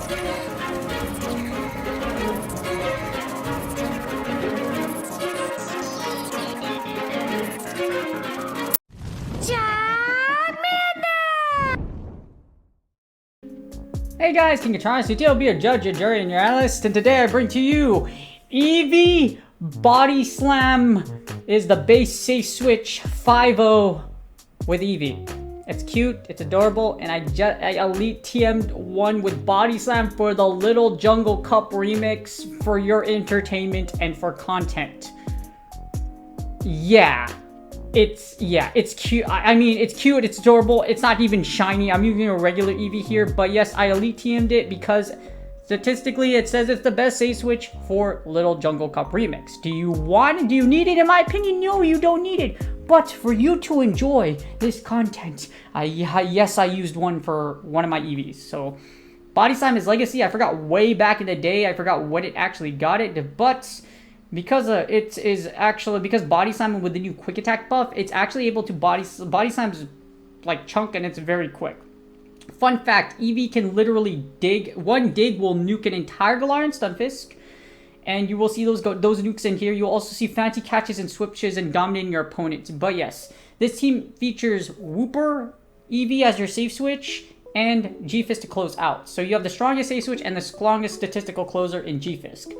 Hey guys, King of Trials, today I'll be a judge, a jury, and your analyst, and today I bring to you Eevee Body Slam is the base safe switch 5-0 with Eevee. It's cute, it's adorable, and I elite TM'd one with Body Slam for the Little Jungle Cup remix for your entertainment and for content. Yeah. It's cute. I mean, it's cute, it's adorable, it's not even shiny. I'm using a regular Eevee here, but yes, I elite TM'd it because statistically it says it's the best safe switch for Little Jungle Cup remix. Do you need it? In my opinion, no, you don't need it. But for you to enjoy this content, I used one for one of my Eevees. So Body Slam is legacy. I forgot way back in the day. I forgot what it actually got it, but because because Body Slam with the new quick attack buff, it's actually able to Body Slam's like chunk, and it's very quick. Fun fact, Eevee can literally dig. One dig will nuke an entire Galarian Stunfisk, and you will see those nukes in here. You'll also see fancy catches and switches and dominating your opponents. But yes, this team features Wooper, Eevee as your safe switch, and G-Fisk to close out. So you have the strongest safe switch and the strongest statistical closer in G-Fisk.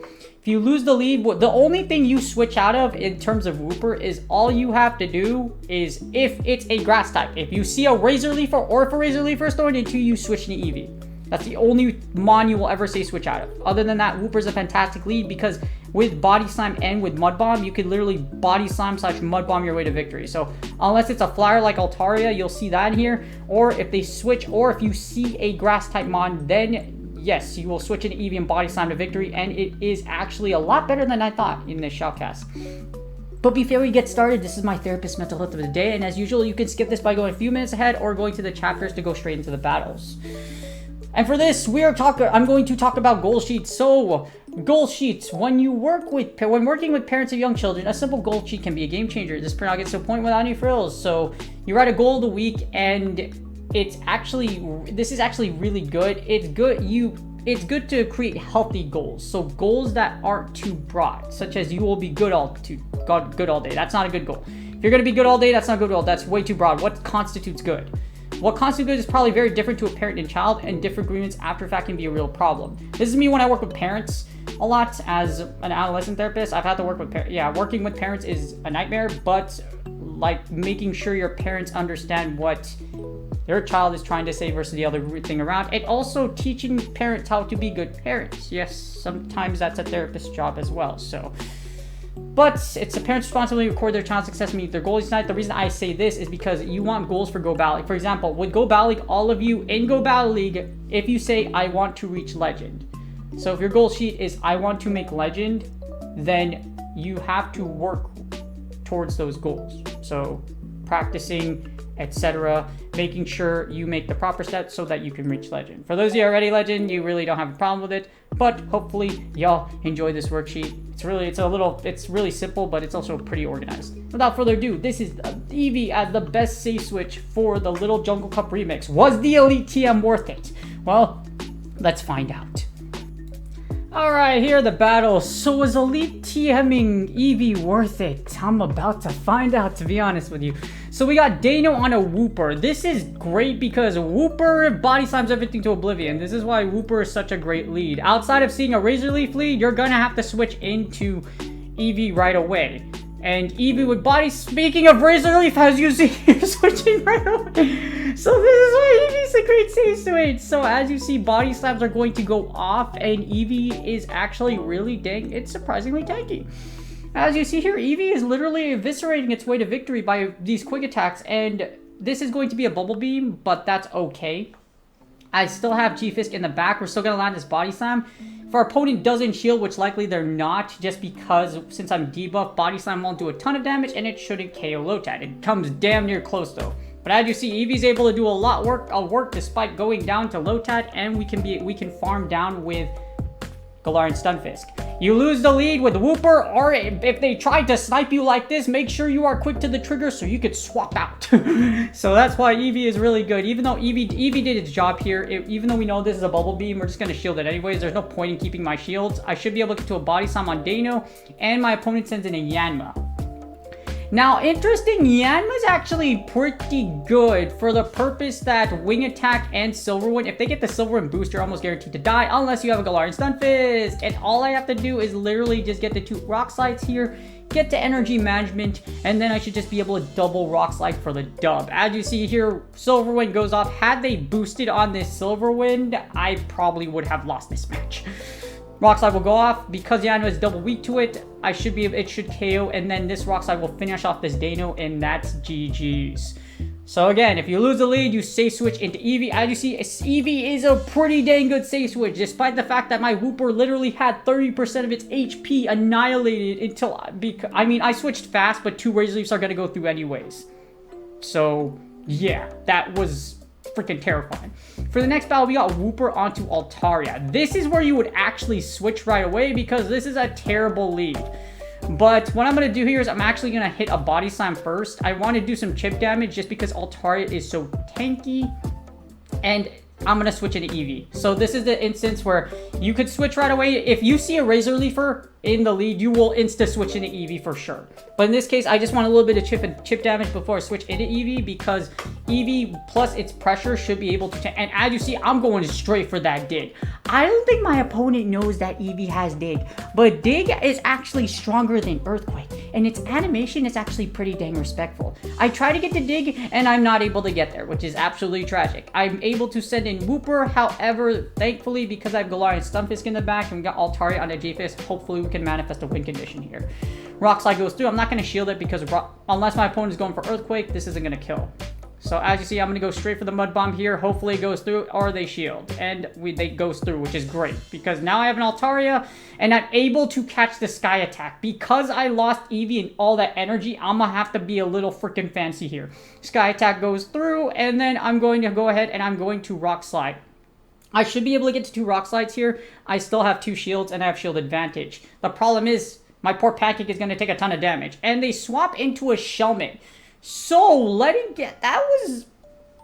If you lose the lead, the only thing you switch out of in terms of Wooper is all you have to do is if it's a grass type. If you see a Razor Leaf or if a Razor Leaf or Thorn into you switch to Eevee. That's the only mon you will ever say switch out of. Other than that, Wooper's a fantastic lead because with Body Slam and with Mud Bomb, you could literally Body Slam / Mud Bomb your way to victory. So unless it's a flyer like Altaria, you'll see that here. Or if they switch, or if you see a grass type mon, then yes, you will switch into Eevee and Body Slam to victory. And it is actually a lot better than I thought in this shoutcast. But before we get started, this is my therapist mental health of the day. And as usual, you can skip this by going a few minutes ahead or going to the chapters to go straight into the battles. And for this, I'm going to talk about goal sheets. So, goal sheets. When working with parents of young children, a simple goal sheet can be a game changer. This printout gets to a point without any frills. So, you write a goal of the week, and this is actually really good. It's good to create healthy goals. So, goals that aren't too broad, such as you will be good all day. That's not a good goal. If you're going to be good all day, that's not good at all. That's way too broad. What constitutes good? What constitutes good is probably very different to a parent and child, and different agreements after fact can be a real problem. This is me when I work with parents a lot as an adolescent therapist. I've had to work with parents. Yeah, working with parents is a nightmare, but like making sure your parents understand what their child is trying to say versus the other thing around, and also teaching parents how to be good parents. Yes, sometimes that's a therapist's job as well. But it's the parent's responsibility to record their child's success and meet their goals each night. The reason I say this is because you want goals for Go Battle League. For example, with Go Battle League, all of you in Go Battle League, if you say, I want to reach Legend. So if your goal sheet is, I want to make Legend, then you have to work towards those goals. So practicing, etc., making sure you make the proper steps so that you can reach Legend. For those of you already Legend, you really don't have a problem with it, but hopefully y'all enjoy this worksheet. It's really simple, but it's also pretty organized. Without further ado, this is Eevee as the best safe switch for the Little Jungle Cup remix. Was the Elite TM worth it? Well, let's find out. Alright, here are the battles. So was Elite TMing Eevee worth it? I'm about to find out, to be honest with you. So we got Deino on a Wooper. This is great because Wooper Body Slams everything to oblivion. This is why Wooper is such a great lead. Outside of seeing a Razor Leaf lead, you're gonna have to switch into Eevee right away. And Eevee with Body... Speaking of Razor Leaf, as you see, you're switching right away. So this is why Eevee's a great safe switch. So as you see, Body Slams are going to go off, and Eevee is actually really it's surprisingly tanky. As you see here, Eevee is literally eviscerating its way to victory by these quick attacks, and this is going to be a Bubble Beam, but that's okay. I still have G-Fisk in the back. We're still going to land this Body Slam. If our opponent doesn't shield, which likely they're not, just because since I'm debuffed, Body Slam won't do a ton of damage, and it shouldn't KO Lotad. It comes damn near close though. But as you see, Eevee's able to do a lot of work despite going down to Lotad, and we can farm down with Galarian Stunfisk. You lose the lead with Wooper, or if they try to snipe you like this, make sure you are quick to the trigger so you could swap out. So that's why Eevee is really good. Even though Eevee did its job here, even though we know this is a Bubble Beam, we're just going to shield it anyways. There's no point in keeping my shields. I should be able to get to a Body Slam on Deino, and my opponent sends in a Yanma. Now, interesting, Yanma's actually pretty good for the purpose that Wing Attack and Silver Wind, if they get the Silver Wind boost, you're almost guaranteed to die unless you have a Galarian Stunfisk. And all I have to do is literally just get the 2 Rock Slides here, get to Energy Management, and then I should just be able to double Rock Slide for the dub. As you see here, Silver Wind goes off. Had they boosted on this Silver Wind, I probably would have lost this match. Rock Slide will go off. Because Yanma is double weak to it, it should KO, and then this Rock Slide will finish off this Deino, and that's GG's. So again, if you lose the lead, you safe switch into Eevee. As you see, Eevee is a pretty dang good safe switch, despite the fact that my Wooper literally had 30% of its HP annihilated until, I mean, I switched fast, but 2 Razor Leafs are going to go through anyways. So yeah, that was freaking terrifying. For the next battle, we got Wooper onto Altaria. This is where you would actually switch right away because this is a terrible lead. But what I'm going to do here is I'm actually going to hit a Body Slam first. I want to do some chip damage just because Altaria is so tanky. And I'm going to switch into Eevee. So this is the instance where you could switch right away. If you see a Razor Leafer in the lead, you will insta-switch into Eevee for sure. But in this case, I just want a little bit of chip damage before I switch into Eevee because Eevee plus its pressure should be able to... And as you see, I'm going straight for that dig. I don't think my opponent knows that Eevee has dig, but dig is actually stronger than Earthquake, and its animation is actually pretty dang respectful. I try to get to dig, and I'm not able to get there, which is absolutely tragic. I'm able to send in Wooper, however, thankfully, because I have Galarian Stunfisk in the back, and we got Altaria on a J-Fist, hopefully we can manifest a win condition here. Rock Slide goes through. I'm not going to shield it because unless my opponent is going for Earthquake, this isn't going to kill. So as you see, I'm going to go straight for the Mud Bomb here. Hopefully it goes through, or they shield. And they goes through, which is great. Because now I have an Altaria, and I'm able to catch the Sky Attack. Because I lost Eevee and all that energy, I'm going to have to be a little freaking fancy here. Sky Attack goes through, and then I'm going to go ahead and I'm going to Rock Slide. I should be able to get to 2 Rock Slides here. I still have 2 shields, and I have shield advantage. The problem is, my poor Pancake is going to take a ton of damage. And they swap into a Shelmet. So, letting get... That was...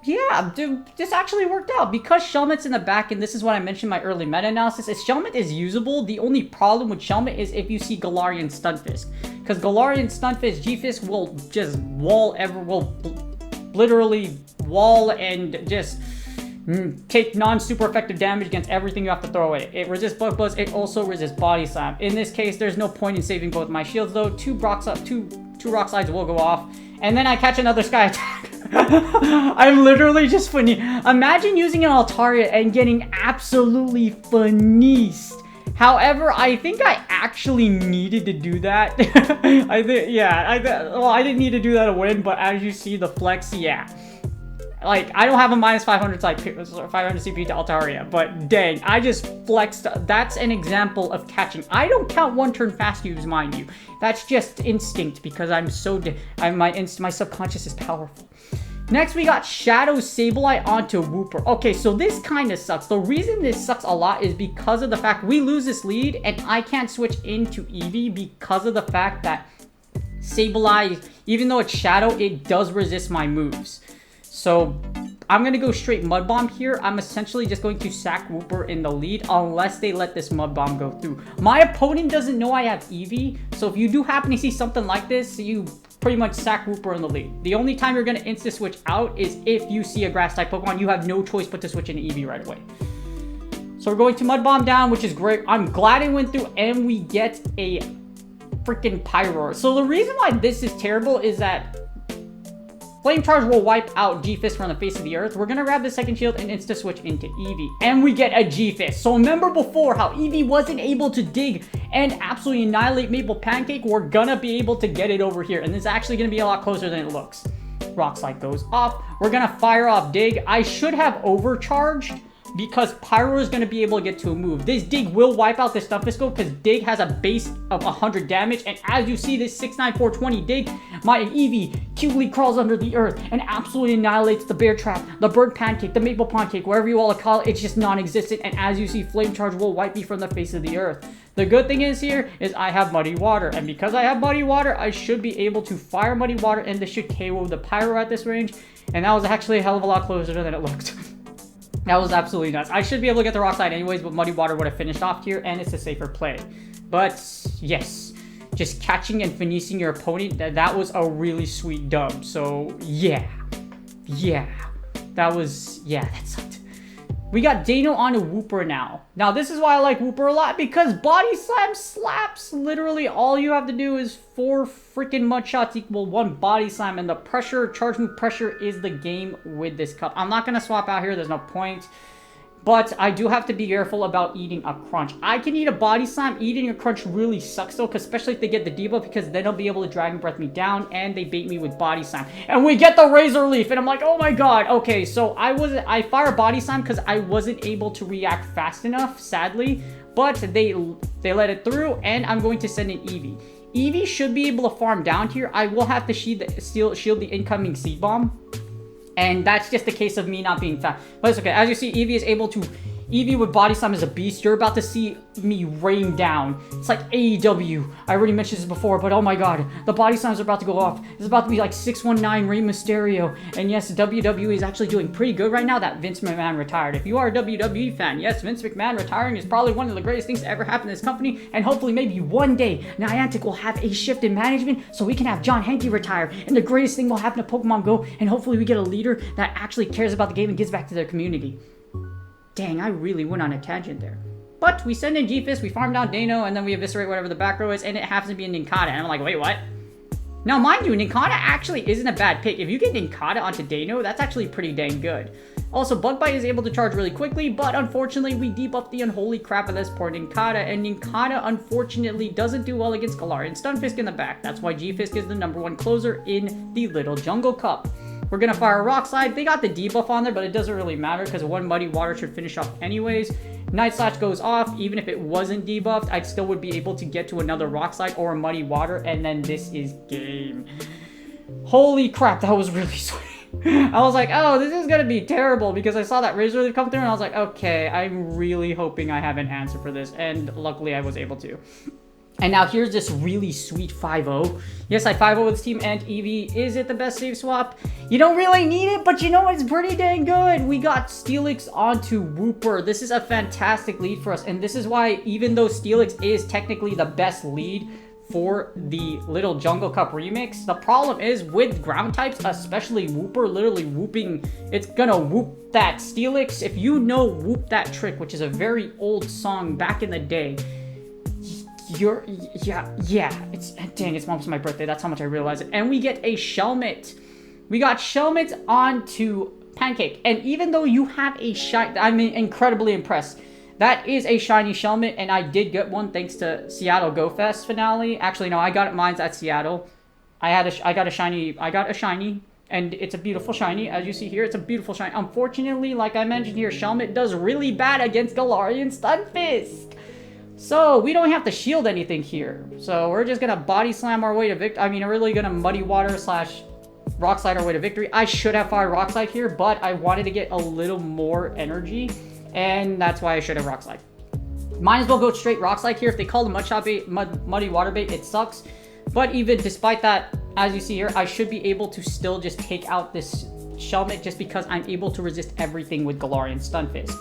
Yeah, dude, this actually worked out. Because Shelmet's in the back, and this is what I mentioned in my early meta-analysis, is Shelmet is usable. The only problem with Shelmet is if you see Galarian Stunfisk. Because Galarian Stunfisk, G-Fisk will just will literally wall and just... take non-super effective damage against everything you have to throw away. It resists Bug Buzz, it also resists Body Slam. In this case, there's no point in saving both my shields though. 2 Rock Slides will go off, and then I catch another Sky Attack. I'm literally just funny. Imagine using an Altaria and getting absolutely finessed. However, I think I actually needed to do that. I didn't need to do that to win, but as you see the flex, yeah. Like, I don't have a minus 500 CP to Altaria, but dang, I just flexed. That's an example of catching. I don't count 1 turn fast use, mind you. That's just instinct because I'm so... my subconscious is powerful. Next, we got Shadow Sableye onto Wooper. Okay, so this kind of sucks. The reason this sucks a lot is because of the fact we lose this lead and I can't switch into Eevee because of the fact that Sableye, even though it's Shadow, it does resist my moves. So, I'm going to go straight Mud Bomb here. I'm essentially just going to sack Wooper in the lead unless they let this Mud Bomb go through. My opponent doesn't know I have Eevee, so if you do happen to see something like this, you pretty much sack Wooper in the lead. The only time you're going to insta-switch out is if you see a Grass-type Pokemon. You have no choice but to switch into Eevee right away. So we're going to Mud Bomb down, which is great. I'm glad it went through, and we get a freaking Pyroar. So the reason why this is terrible is that Flame Charge will wipe out G-Fist from the face of the earth. We're going to grab the second shield and insta-switch into Eevee. And we get a G-Fist. So remember before how Eevee wasn't able to dig and absolutely annihilate Maple Pancake? We're going to be able to get it over here. And this is actually going to be a lot closer than it looks. Rock Slide goes off. We're going to fire off Dig. I should have overcharged because Pyro is going to be able to get to a move. This Dig will wipe out this Stunfisk because Dig has a base of 100 damage. And as you see this 69420 Dig, my Eevee cutely crawls under the earth and absolutely annihilates the Bear Trap, the Bird Pancake, the Maple Pancake, whatever you want to call it. It's just non-existent. And as you see, Flame Charge will wipe me from the face of the earth. The good thing is here is I have Muddy Water, and because I have Muddy Water, I should be able to fire Muddy Water, and this should KO the Pyro at this range, and that was actually a hell of a lot closer than it looked. That was absolutely nuts. I should be able to get the Rock Slide anyways, but Muddy Water would have finished off here, and it's a safer play. But, yes, just catching and finessing your opponent, that was a really sweet dub. So, yeah. That sucked. We got Deino on a Wooper now. Now, this is why I like Wooper a lot, because Body Slam slaps. Literally, all you have to do is 4 freaking mud shots equal 1 Body Slam, and the pressure, charge move pressure, is the game with this cup. I'm not going to swap out here. There's no point. But I do have to be careful about eating a crunch. I can eat a Body Slam. Eating a crunch really sucks though, especially if they get the debuff, because then they'll be able to Dragon Breath me down, and they bait me with Body Slam. And we get the Razor Leaf, and I'm like, oh my god. Okay, so I fire Body Slam because I wasn't able to react fast enough, sadly. But they let it through, and I'm going to send in Eevee. Eevee should be able to farm down here. I will have to shield the incoming Seed Bomb. And that's just a case of me not being fast. But it's okay. As you see, Eevee is able to... Eevee with Body Slam is a beast. You're about to see me rain down. It's like AEW. I already mentioned this before, but oh my god. The Body Slams are about to go off. It's about to be like 619 Rey Mysterio. And yes, WWE is actually doing pretty good right now that Vince McMahon retired. If you are a WWE fan, yes, Vince McMahon retiring is probably one of the greatest things to ever happen in this company. And hopefully maybe one day, Niantic will have a shift in management so we can have John Henke retire. And the greatest thing will happen to Pokemon Go. And hopefully we get a leader that actually cares about the game and gives back to their community. Dang, I really went on a tangent there. But we send in G-Fist, we farm down Deino, and then we eviscerate whatever the back row is, and it happens to be a Nincada. And I'm like, wait, what? Now, mind you, Nincada actually isn't a bad pick. If you get Nincada onto Deino, that's actually pretty dang good. Also, Bug Bite is able to charge really quickly, but unfortunately, we debuff the unholy crap of this poor Nincada, and Nincada, unfortunately, doesn't do well against Galarian Stunfisk in the back. That's why G-Fisk is the #1 closer in the Little Jungle Cup. We're going to fire a Rock Slide. They got the debuff on there, but it doesn't really matter because 1 Muddy Water should finish off anyways. Night Slash goes off. Even if it wasn't debuffed, I still would be able to get to another Rock Slide or a Muddy Water, and then this is game. Holy crap, that was really sweet. I was like, oh, this is going to be terrible because I saw that Razor Leaf come through, and I was like, okay, I'm really hoping I have an answer for this, and luckily I was able to. And now here's this really sweet 5-0. Yes, I 5-0 with this team and Eevee. Is it the best save swap? You don't really need it, but you know what? It's pretty dang good. We got Steelix onto Wooper. This is a fantastic lead for us. And this is why, even though Steelix is technically the best lead for the Little Jungle Cup remix, the problem is with ground types, especially Wooper, literally whooping, it's gonna whoop that Steelix. If you know Whoop That Trick, which is a very old song back in the day, it's dang, it's almost my birthday. That's how much I realize it. And we get a Shelmet. We got Shelmet onto Pancake. And even though you have a shiny, I'm incredibly impressed. That is a shiny Shelmet, and I did get one thanks to Seattle Go Fest finale. Actually, no, I got mine's at Seattle. I got a shiny, and it's a beautiful shiny. As you see here, it's a beautiful shiny. Unfortunately, like I mentioned here, Shelmet does really bad against Galarian Stunfisk. So, we don't have to shield anything here. So, we're just going to Body Slam our way to victory. I mean, we're really going to Muddy Water / Rock Slide our way to victory. I should have fired Rock Slide here, but I wanted to get a little more energy. And that's why I should have Rock Slide. Might as well go straight Rock Slide here. If they call the Muddy Water Bait, it sucks. But even despite that, as you see here, I should be able to still just take out this Shelmet just because I'm able to resist everything with Galarian Stunfisk.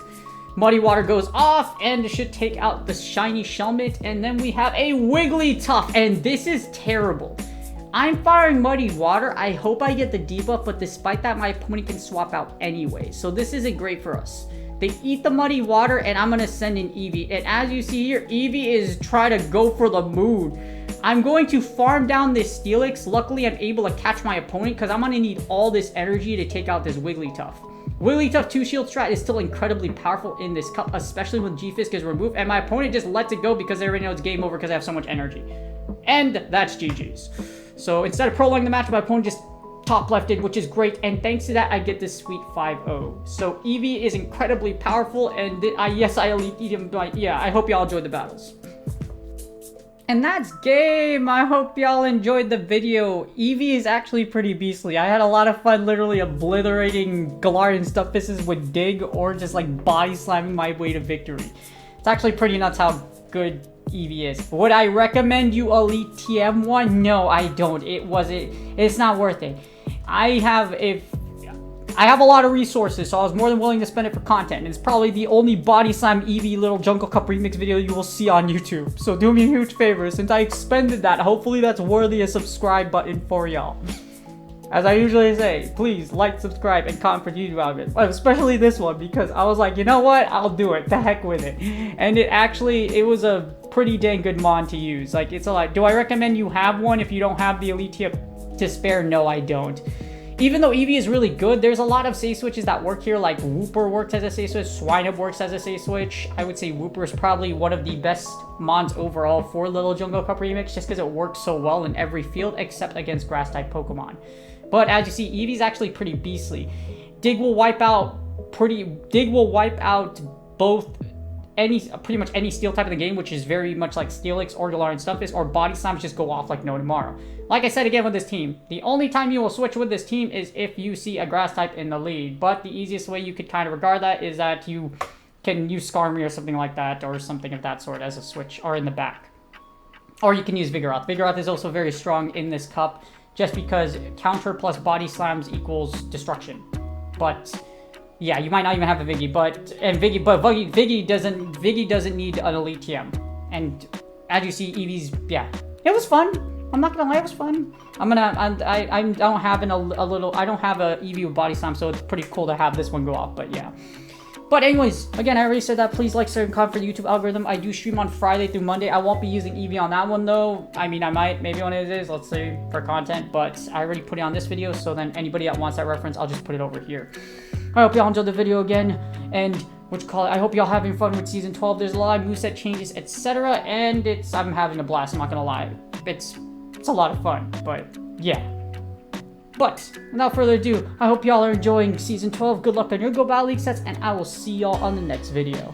Muddy Water goes off, and it should take out the shiny Shelmet, and then we have a Wigglytuff, and this is terrible. I'm firing Muddy Water. I hope I get the debuff, but despite that, my opponent can swap out anyway, so this isn't great for us. They eat the Muddy Water, and I'm going to send in Eevee, and as you see here, Eevee is trying to go for the moon. I'm going to farm down this Steelix. Luckily, I'm able to catch my opponent, because I'm going to need all this energy to take out this Wigglytuff. Wigglytuff 2-shield strat is still incredibly powerful in this cup, especially when G-Fisk is removed, and my opponent just lets it go because they already know it's game over because I have so much energy. And that's GG's. So instead of prolonging the match, my opponent just top lefted, which is great, and thanks to that, I get this sweet 5-0. So Eevee is incredibly powerful, and yes, I elite him, but yeah, I hope y'all enjoyed the battles. And that's game. I hope y'all enjoyed the video. Eevee is actually pretty beastly. I had a lot of fun literally obliterating Galarian Stunfisks with Dig or just like body slamming my way to victory. It's actually pretty nuts how good Eevee is. Would I recommend you Elite TM one? No, I don't. It's not worth it. I have a lot of resources, so I was more than willing to spend it for content. It's probably the only Body Slam Eevee little Jungle Cup remix video you will see on YouTube. So do me a huge favor, since I expended that, hopefully that's worthy a subscribe button for y'all. As I usually say, please like, subscribe, and comment for YouTube algorithm. Especially this one, because I was like, you know what? I'll do it. The heck with it. And it was a pretty dang good mon to use. Like, it's a lot. Do I recommend you have one if you don't have the Elite TM to spare? No, I don't. Even though Eevee is really good, there's a lot of safe switches that work here, like Wooper works as a safe switch, Swinub works as a safe switch. I would say Wooper is probably one of the best mons overall for Little Jungle Cup Remix, just because it works so well in every field except against Grass-type Pokemon. But as you see, Eevee's actually pretty beastly. Dig will wipe out both pretty much any steel type in the game, which is very much like Steelix, Orgalar, and Stunfisk, or Body Slams just go off like no tomorrow. Like I said again with this team, the only time you will switch with this team is if you see a grass type in the lead. But the easiest way you could kind of regard that is that you can use Skarmory or something like that, or something of that sort as a switch, or in the back. Or you can use Vigoroth. Vigoroth is also very strong in this cup, just because counter plus Body Slams equals destruction. But yeah, you might not even have a Viggy, but Viggy doesn't need an Elite TM. And as you see, Eevee's, yeah, it was fun. I'm not gonna lie, it was fun. I don't have a Eevee with Body Slam, so it's pretty cool to have this one go off. But yeah. But anyways, again, I already said that. Please like, share, and comment for the YouTube algorithm. I do stream on Friday through Monday. I won't be using Eevee on that one though. I mean, I might, maybe one of these days, let's say, for content. But I already put it on this video, so then anybody that wants that reference, I'll just put it over here. I hope y'all enjoyed the video again, and I hope y'all having fun with Season 12. There's a lot of moveset changes, etc., and I'm having a blast, I'm not gonna lie. It's a lot of fun, but yeah. But without further ado, I hope y'all are enjoying Season 12. Good luck on your Go Battle League sets, and I will see y'all on the next video.